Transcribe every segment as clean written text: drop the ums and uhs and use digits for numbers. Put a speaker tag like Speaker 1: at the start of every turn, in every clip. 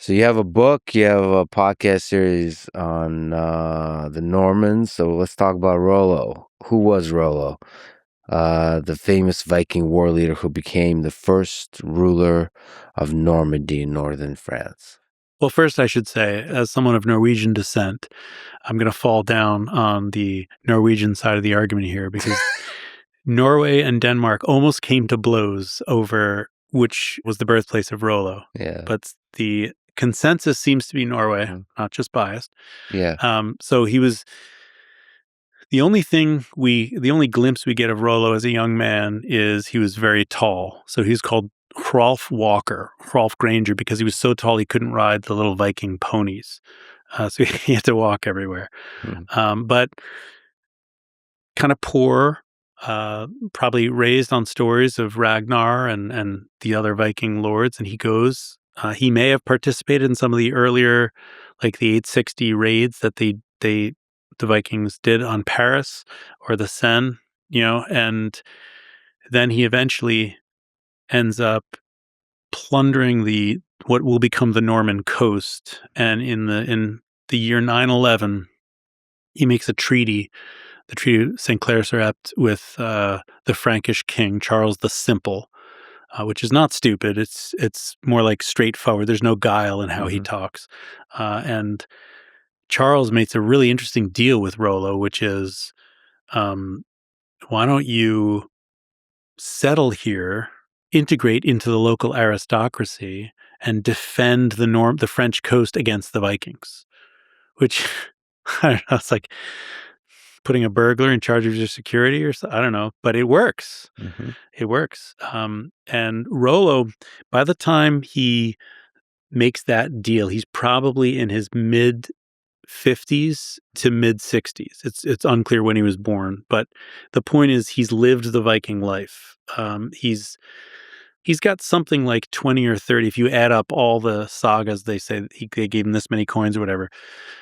Speaker 1: So you have a book, you have a podcast series on the Normans. So let's talk about Rollo. Who was Rollo? The famous Viking war leader who became the first ruler of Normandy in northern France.
Speaker 2: Well, first I should say, as someone of Norwegian descent, I'm going to fall down on the Norwegian side of the argument here because Norway and Denmark almost came to blows over which was the birthplace of Rollo.
Speaker 1: Yeah.
Speaker 2: But the consensus seems to be Norway, not just biased.
Speaker 1: Yeah.
Speaker 2: So he was the only glimpse we get of Rollo as a young man is he was very tall. So he was called Hrolf Walker, Hrolf Granger, because he was so tall he couldn't ride the little Viking ponies. So he had to walk everywhere. But kind of poor, probably raised on stories of Ragnar and the other Viking lords. And he may have participated in some of the earlier, like the 860 raids that the Vikings did on Paris or the Seine, and then he eventually ends up plundering what will become the Norman coast. And in the year 911, he makes a treaty, the Treaty of St. Clair-sur-Epte, with the Frankish king, Charles the Simple, which is not stupid. It's more like straightforward. There's no guile in how he talks. And Charles makes a really interesting deal with Rollo, which is, why don't you settle here, integrate into the local aristocracy, and defend the French coast against the Vikings? Which, I don't know, it's like putting a burglar in charge of your security or something. I don't know, but it works. It works. And Rollo, by the time he makes that deal, he's probably in his mid 50s to mid 60s. It's unclear when he was born, but the point is he's lived the Viking life. He's got something like 20 or 30. If you add up all the sagas, they say they gave him this many coins or whatever.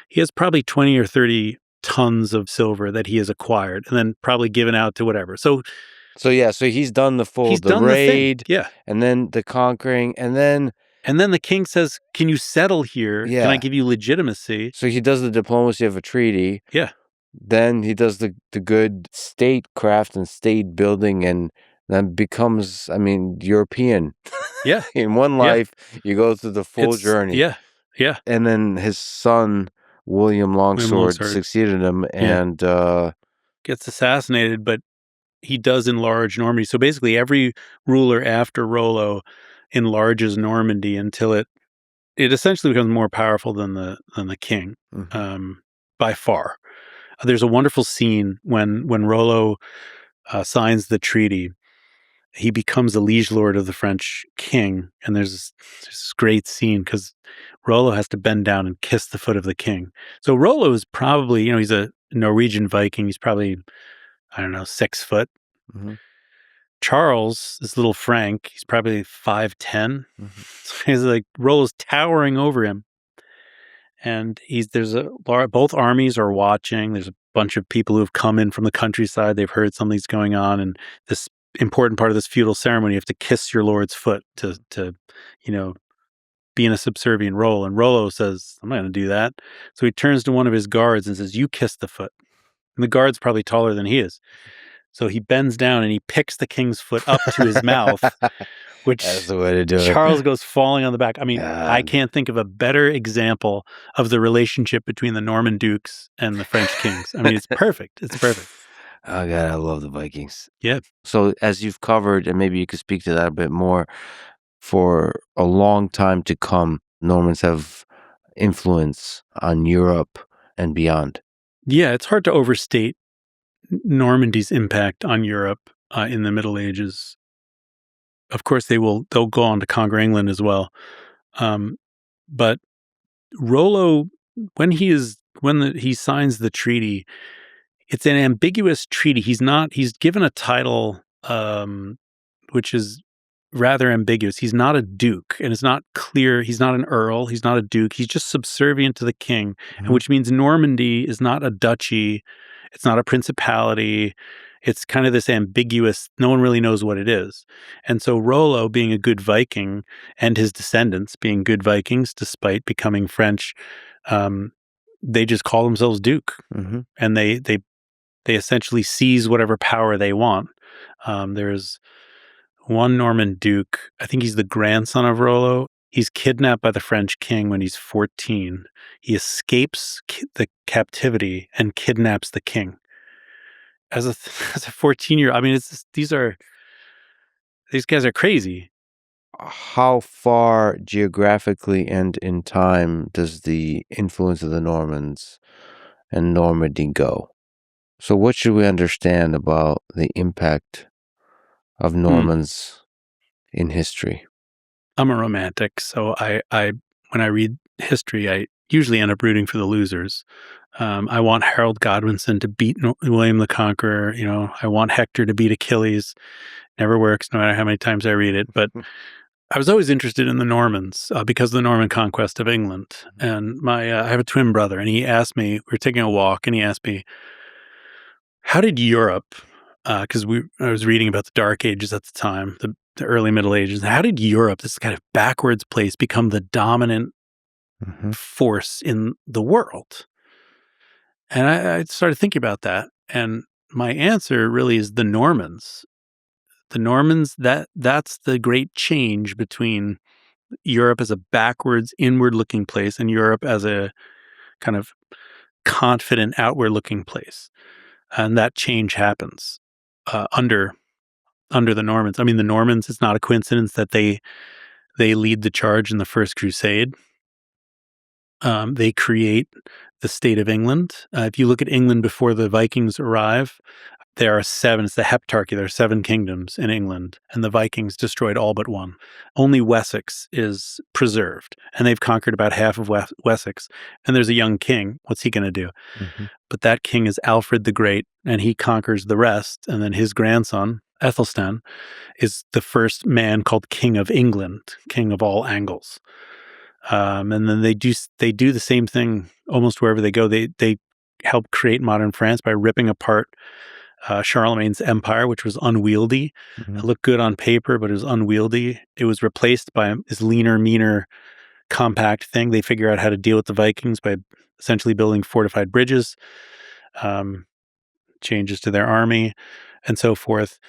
Speaker 2: He has probably 20 or 30 tons of silver that he has acquired and then probably given out to whatever. So
Speaker 1: he's done the raid, and then the conquering, and then
Speaker 2: the king says, "Can you settle here?
Speaker 1: Yeah.
Speaker 2: Can I give you legitimacy?"
Speaker 1: So he does the diplomacy of a treaty.
Speaker 2: Yeah.
Speaker 1: Then he does the good statecraft and state building, and then becomes, European.
Speaker 2: Yeah.
Speaker 1: In one life, you go through the full journey.
Speaker 2: Yeah. Yeah.
Speaker 1: And then his son, William Longsword, succeeded him and
Speaker 2: gets assassinated, but he does enlarge Normandy. So basically every ruler after Rollo enlarges Normandy until it essentially becomes more powerful than the king, by far. There's a wonderful scene when Rollo signs the treaty. He becomes a liege lord of the French king, and there's this great scene because Rollo has to bend down and kiss the foot of the king. So Rollo is probably, he's a Norwegian Viking. He's probably, 6 foot. Charles, this little Frank, he's probably 5'10". So he's like, Rollo's towering over him. And both armies are watching. There's a bunch of people who have come in from the countryside. They've heard something's going on. And this important part of this feudal ceremony, you have to kiss your lord's foot to be in a subservient role. And Rollo says, I'm not going to do that. So he turns to one of his guards and says, you kiss the foot. And the guard's probably taller than he is. So he bends down and he picks the king's foot up to his mouth, which
Speaker 1: that's the way to do
Speaker 2: Charles goes falling on the back. I can't think of a better example of the relationship between the Norman dukes and the French kings. It's perfect. It's perfect.
Speaker 1: Oh, God, I love the Vikings.
Speaker 2: Yeah.
Speaker 1: So as you've covered, and maybe you could speak to that a bit more, for a long time to come, Normans have influence on Europe and beyond.
Speaker 2: Yeah, it's hard to overstate Normandy's impact on Europe in the Middle Ages. Of course, they'll go on to conquer England as well. But Rollo, when he signs the treaty, it's an ambiguous treaty. He's given a title which is rather ambiguous. He's not a duke, and it's not clear. He's not an earl. He's not a duke. He's just subservient to the king, and which means Normandy is not a duchy. It's not a principality. It's kind of this ambiguous, no one really knows what it is. And so Rollo, being a good Viking, and his descendants being good Vikings, despite becoming French, they just call themselves Duke.
Speaker 1: Mm-hmm.
Speaker 2: And they essentially seize whatever power they want. There's one Norman Duke, I think he's the grandson of Rollo. He's kidnapped by the French king when he's 14. He escapes the captivity and kidnaps the king. As a 14-year-old, I mean, these guys are crazy.
Speaker 1: How far geographically and in time does the influence of the Normans and Normandy go? So what should we understand about the impact of Normans in history?
Speaker 2: I'm a romantic, so I when I read history, I usually end up rooting for the losers. I want Harold Godwinson to beat William the Conqueror. I want Hector to beat Achilles. Never works, no matter how many times I read it. But I was always interested in the Normans because of the Norman conquest of England. And I have a twin brother, and he asked me, we were taking a walk, and he asked me, how did Europe, because I was reading about the Dark Ages at the time, the early Middle Ages, how did Europe, this kind of backwards place, become the dominant force in the world? And I started thinking about that. And my answer really is the Normans. The Normans, that's the great change between Europe as a backwards, inward-looking place and Europe as a kind of confident, outward-looking place. And that change happens under the Normans. I mean, the Normans, it's not a coincidence that they lead the charge in the First Crusade. They create the state of England. If you look at England before the Vikings arrive, there are 7, it's the Heptarchy, there are 7 kingdoms in England, and the Vikings destroyed all but one. Only Wessex is preserved, and they've conquered about half of Wessex, and there's a young king. What's he going to do? But that king is Alfred the Great, and he conquers the rest, and then his grandson, Ethelstan, is the first man called King of England, King of all Angles. And then they do the same thing almost wherever they go. They help create modern France by ripping apart Charlemagne's empire, which was unwieldy. It looked good on paper, but it was unwieldy. It was replaced by this leaner, meaner, compact thing. They figure out how to deal with the Vikings by essentially building fortified bridges, changes to their army, and so forth.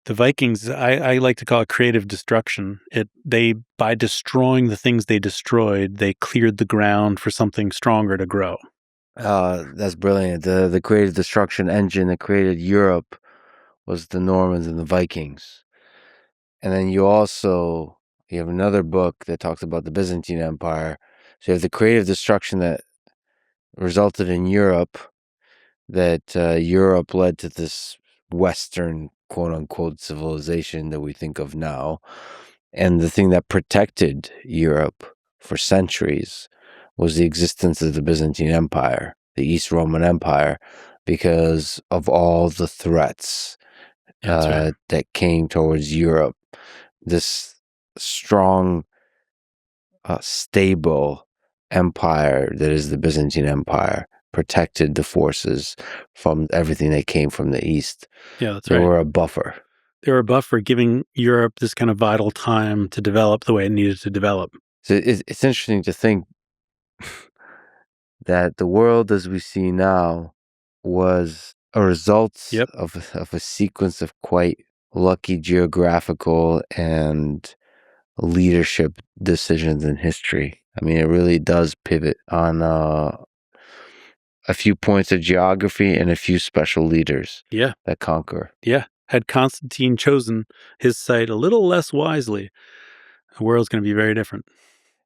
Speaker 2: The Vikings, I like to call it creative destruction. By destroying the things they destroyed, they cleared the ground for something stronger to grow.
Speaker 1: That's brilliant. The creative destruction engine that created Europe was the Normans and the Vikings. And then you have another book that talks about the Byzantine Empire. So you have the creative destruction that resulted in Europe, that Europe led to this Western, quote unquote, civilization that we think of now. And the thing that protected Europe for centuries was the existence of the Byzantine Empire, the East Roman Empire, because of all the threats that came towards Europe. This strong, stable empire that is the Byzantine Empire protected the forces from everything that came from the East.
Speaker 2: Yeah, that's
Speaker 1: they
Speaker 2: right.
Speaker 1: They were a buffer.
Speaker 2: They were a buffer, giving Europe this kind of vital time to develop the way it needed to develop.
Speaker 1: So it's interesting to think that the world as we see now was a result of a sequence of quite lucky geographical and leadership decisions in history. I mean, it really does pivot on a few points of geography and a few special leaders that conquer.
Speaker 2: Yeah. Had Constantine chosen his site a little less wisely, the world's going to be very different.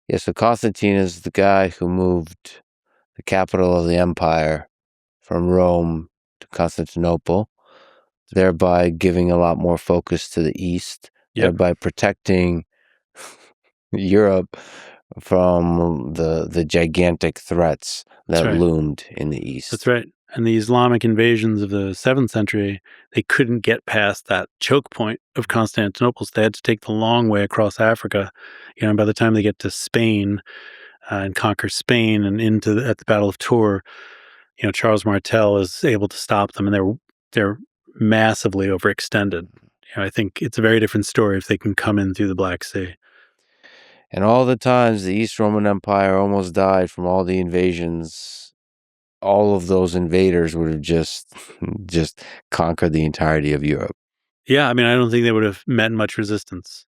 Speaker 1: Yeah, so Constantine is the guy who moved the capital of the empire from Rome to Constantinople, thereby giving a lot more focus to the East, thereby protecting Europe from the gigantic threats that loomed in the East.
Speaker 2: That's right. And the Islamic invasions of the 7th century, they couldn't get past that choke point of Constantinople. So they had to take the long way across Africa. By the time they get to Spain and conquer Spain and at the Battle of Tours, Charles Martel is able to stop them, and they're massively overextended. I think it's a very different story if they can come in through the Black Sea.
Speaker 1: And all the times the East Roman Empire almost died from all the invasions, all of those invaders would have just conquered the entirety of Europe.
Speaker 2: Yeah, I mean, I don't think they would have met much resistance.